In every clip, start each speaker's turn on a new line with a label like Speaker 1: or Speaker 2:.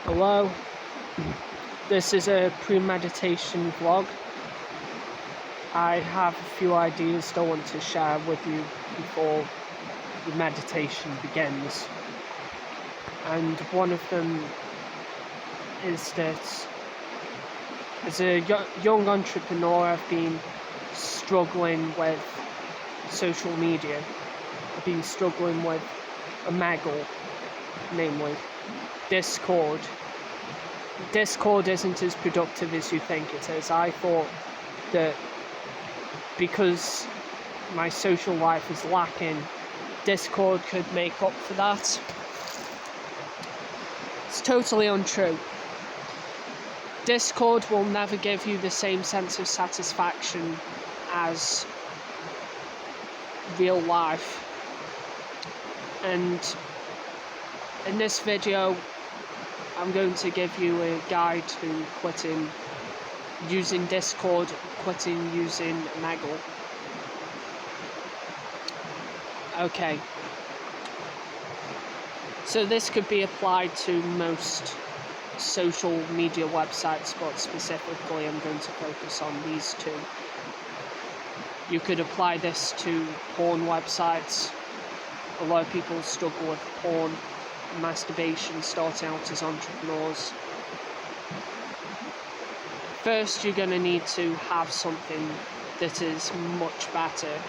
Speaker 1: Hello, this is a premeditation vlog. I have a few ideas I want to share with you before the meditation begins. And one of them is that as a young entrepreneur, I've been struggling with social media. I've been struggling with a Omegle, namely Discord. Discord isn't as productive as you think it is. I thought that because my social life is lacking, Discord could make up for that. It's totally untrue. Discord will never give you the same sense of satisfaction as real life. And in this video, I'm going to give you a guide to quitting using Discord, quitting using Omegle. Okay. So this could be applied to most social media websites, but specifically I'm going to focus on these two. You could apply this to porn websites. A lot of people struggle with porn, masturbation, starting out as entrepreneurs. First, you're going to need to have something that is much better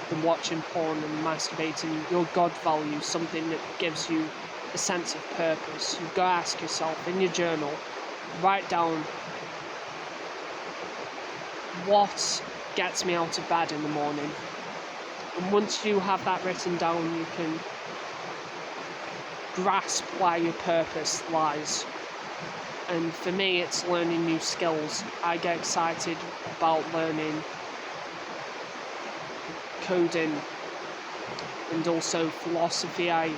Speaker 1: than watching porn and masturbating. Your God value, something that gives you a sense of purpose. You've got to ask yourself in your journal, write down what gets me out of bed in the morning. And once you have that written down, you can grasp where your purpose lies. And for me, it's learning new skills. I get excited about learning coding and also philosophy. I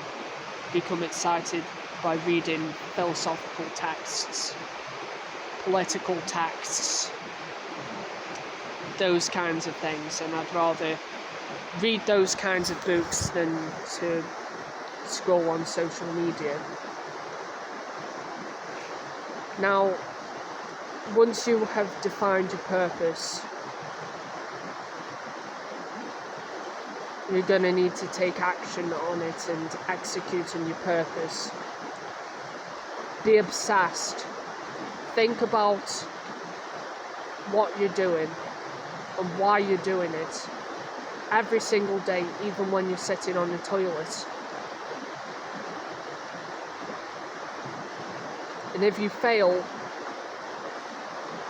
Speaker 1: become excited by reading philosophical texts, political texts, those kinds of things, and I'd rather read those kinds of books than to scroll on social media. Now, once you have defined your purpose, you're going to need to take action on it and execute on your purpose. Be obsessed. Think about what you're doing and why you're doing it every single day, even when you're sitting on the toilet. And if you fail,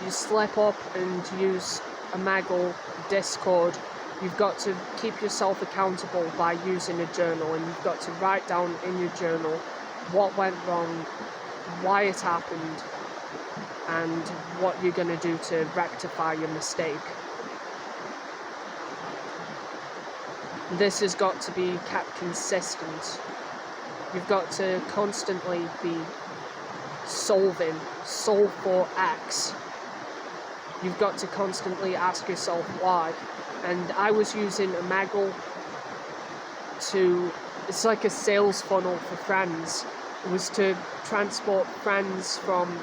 Speaker 1: you slip up and use Omegle, Discord, you've got to keep yourself accountable by using a journal, and you've got to write down in your journal what went wrong, why it happened, and what you're going to do to rectify your mistake. This has got to be kept consistent. You've got to constantly be solve for X. You've got to constantly ask yourself why. And I was using Omegle it's like a sales funnel for friends. It was to transport friends from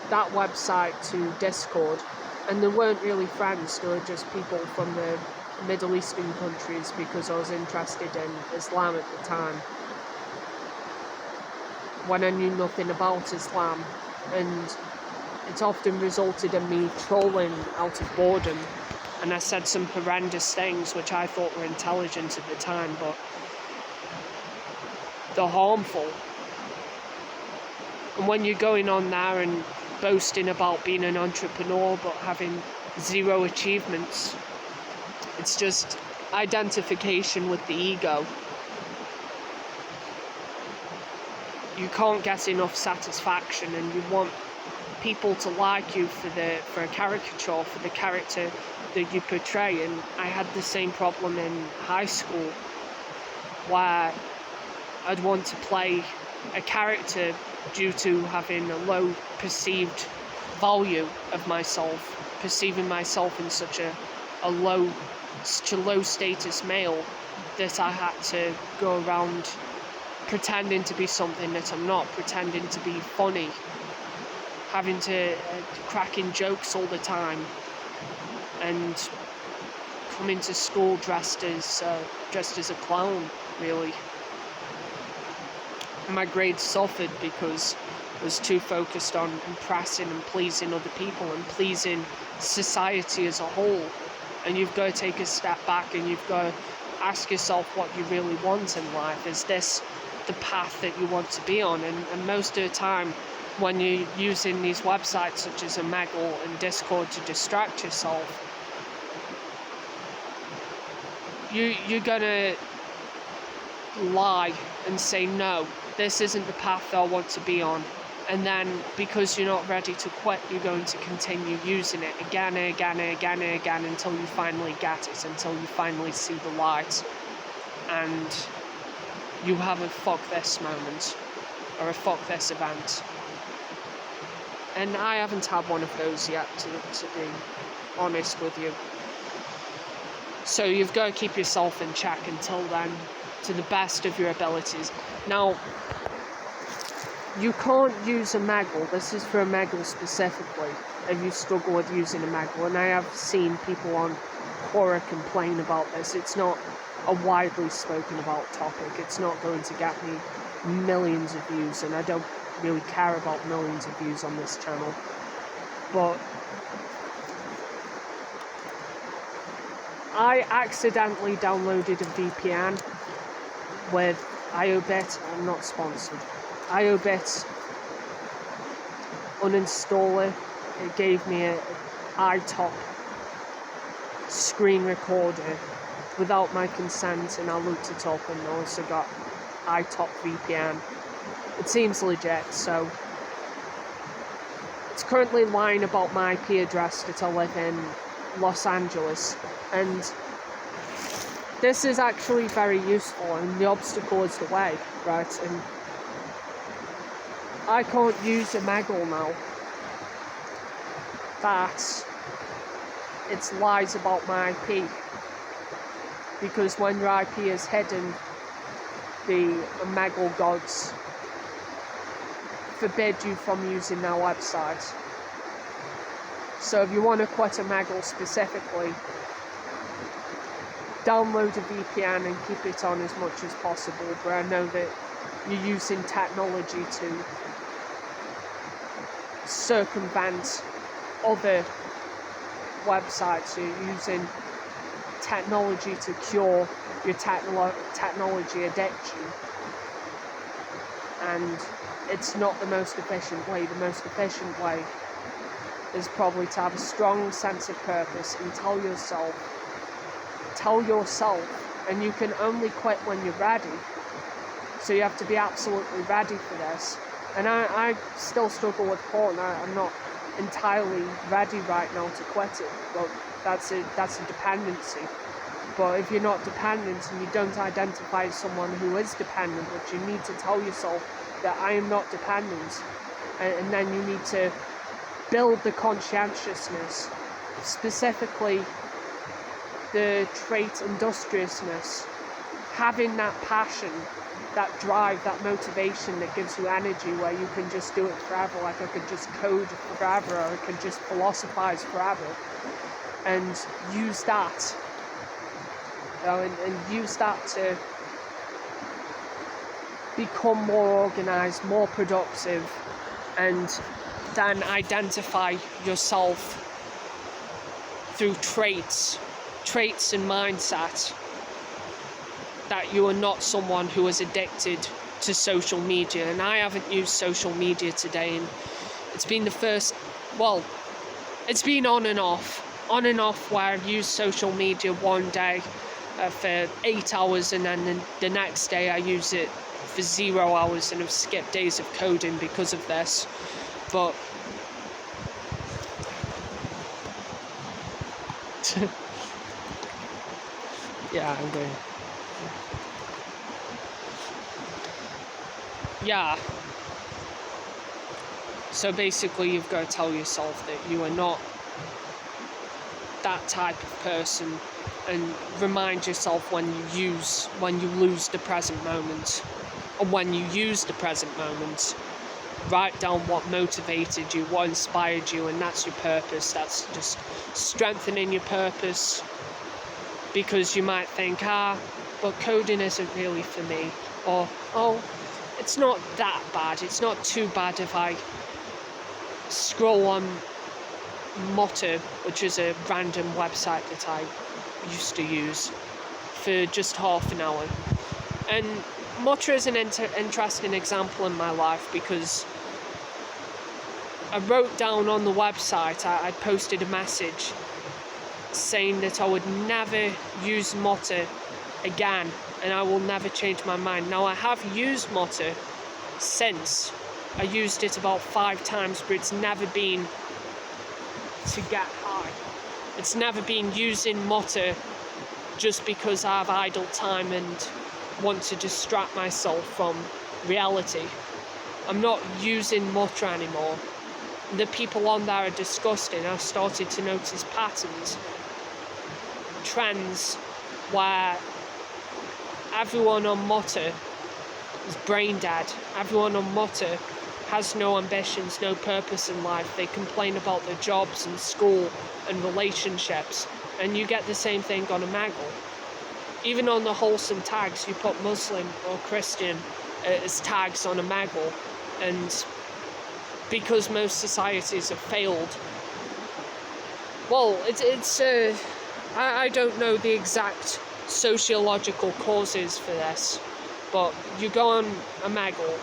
Speaker 1: that website to Discord. And they weren't really friends, they were just people from the Middle Eastern countries, because I was interested in Islam at the time, when I knew nothing about Islam, and it often resulted in me trolling out of boredom, and I said some horrendous things which I thought were intelligent at the time, but they're harmful. And when you're going on there and boasting about being an entrepreneur but having zero achievements, it's just identification with the ego. You can't get enough satisfaction, and you want people to like you for a caricature, for the character that you portray. And I had the same problem in high school, where I'd want to play a character due to having a low perceived value of myself, perceiving myself in such a low status male, that I had to go around pretending to be something that I'm not, pretending to be funny, having to cracking jokes all the time, and coming to school dressed as a clown, really. My grades suffered because I was too focused on impressing and pleasing other people and pleasing society as a whole. And you've got to take a step back and you've got to ask yourself what you really want in life. Is this the path that you want to be on? And most of the time, when you're using these websites such as Omegle and Discord to distract yourself, you're gonna lie and say, no, this isn't the path that I want to be on. And then because you're not ready to quit, you're going to continue using it again and again and again and again until you finally get it, until you finally see the light. And you have a fuck this moment, or a fuck this event. And I haven't had one of those yet, to be honest with you. So you've got to keep yourself in check until then, to the best of your abilities. Now, you can't use Omegle. This is for Omegle specifically, if you struggle with using Omegle. And I have seen people on Quora complain about this. It's not a widely spoken about topic. It's not going to get me millions of views, and I don't really care about millions of views on this channel. But I accidentally downloaded a VPN with IOBit. I'm not sponsored. IOBit, uninstall it. It gave me an iTop screen recorder without my consent, and I looked it up and also got iTop VPN. It seems legit, so it's currently lying about my IP address that I live in Los Angeles, and this is actually very useful, and the obstacle is the way, right? And I can't use Omegle now that it lies about my IP, because when your IP is hidden, the Omegle gods forbid you from using their website. So if you want to quit Omegle specifically, download a VPN and keep it on as much as possible. But I know that you're using technology to circumvent other websites. You're using technology to cure your technology addiction, and it's not the most efficient way. The most efficient way is probably to have a strong sense of purpose and tell yourself, and you can only quit when you're ready. So you have to be absolutely ready for this. And I still struggle with porn. I'm not entirely ready right now to quit it. But that's a dependency. But if you're not dependent and you don't identify as someone who is dependent, but you need to tell yourself that I am not dependent, and then you need to build the conscientiousness, specifically the trait industriousness, having that passion, that drive, that motivation that gives you energy, where you can just do it forever. Like I could just code forever, or I could just philosophize forever, and use that, and use that to become more organized, more productive, and then identify yourself through traits and mindset, that you are not someone who is addicted to social media. And I haven't used social media today, and it's been it's been on and off, where I've used social media one day for 8 hours, and then the next day I use it for 0 hours, and have skipped days of coding because of this. But yeah, I'm going. Yeah. So basically, you've got to tell yourself that you are not that type of person, and remind yourself when you lose the present moment. and when you use the present moment. Write down what motivated you, what inspired you, and that's your purpose. That's just strengthening your purpose, because you might think, but coding isn't really for me, or, oh, it's not that bad, it's not too bad if I scroll on Motter, which is a random website that I used to use, for just half an hour. And Motter is an interesting example in my life, because I wrote down on the website, I posted a message saying that I would never use Motter again, and I will never change my mind. Now, I have used Motter since. I used it about 5 times, but it's never been to get high. It's never been using Motter just because I have idle time and want to distract myself from reality. I'm not using Motter anymore. The people on there are disgusting. I've started to notice patterns, trends, where everyone on Motter is brain dead. Everyone on Motter has no ambitions, no purpose in life. They complain about their jobs and school and relationships, and you get the same thing on Omegle. Even on the wholesome tags, you put Muslim or Christian as tags on Omegle, and because most societies have failed, well, I don't know the exact sociological causes for this, but you go on Omegle,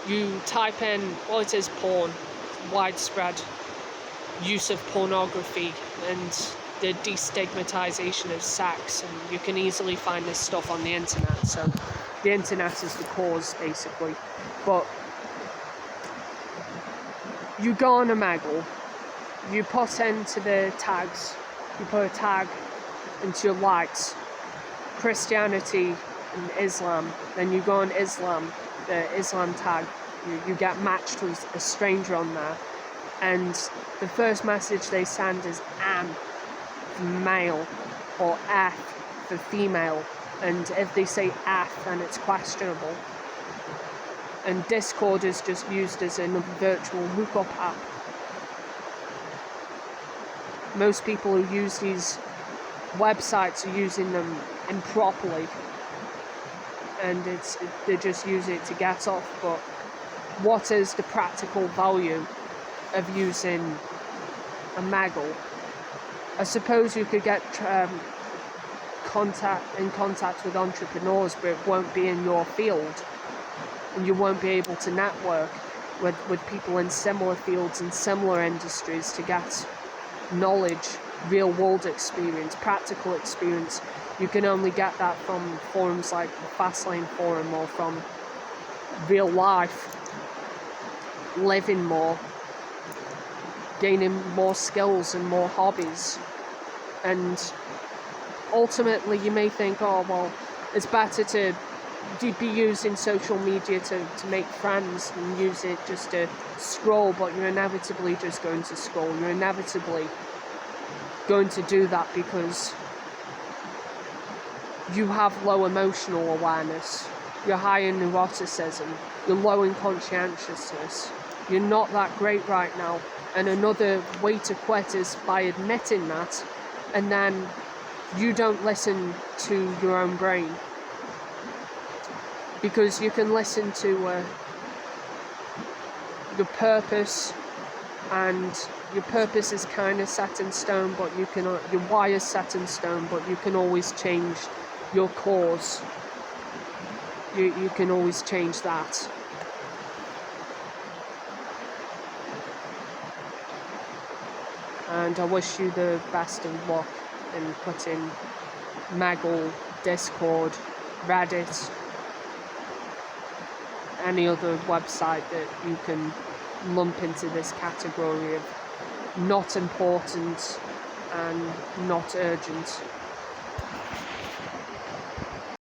Speaker 1: you type in, well, it is porn, widespread use of pornography and the destigmatization of sex, and you can easily find this stuff on the internet. So the internet is the cause, basically. But you go on Omegle, you put into the tags, you put a tag into your likes, Christianity and Islam, then you go on Islam, the Islam tag, you get matched with a stranger on there, and the first message they send is am for male or f for female, and if they say f, then it's questionable. And Discord is just used as a virtual hookup app. Most people who use these websites are using them improperly, and they just use it to get off. But what is the practical value of using Omegle? I suppose you could get in contact with entrepreneurs, but it won't be in your field, and you won't be able to network with people in similar fields and similar industries to get knowledge, real world experience, practical experience. You can only get that from forums like the Fastlane forum, or from real life, living more, gaining more skills and more hobbies. And ultimately you may think, oh, well, it's better to be using social media to make friends and use it just to scroll, but you're inevitably just going to scroll. You're inevitably going to do that because you have low emotional awareness, you're high in neuroticism, you're low in conscientiousness, you're not that great right now. And another way to quit is by admitting that, and then you don't listen to your own brain. Because you can listen to your purpose, and your purpose is kind of set in stone, but your why is set in stone, but you can always change your cause. You can always change that. And I wish you the best of luck in putting Omegle, Discord, Reddit, any other website that you can lump into this category of not important and not urgent.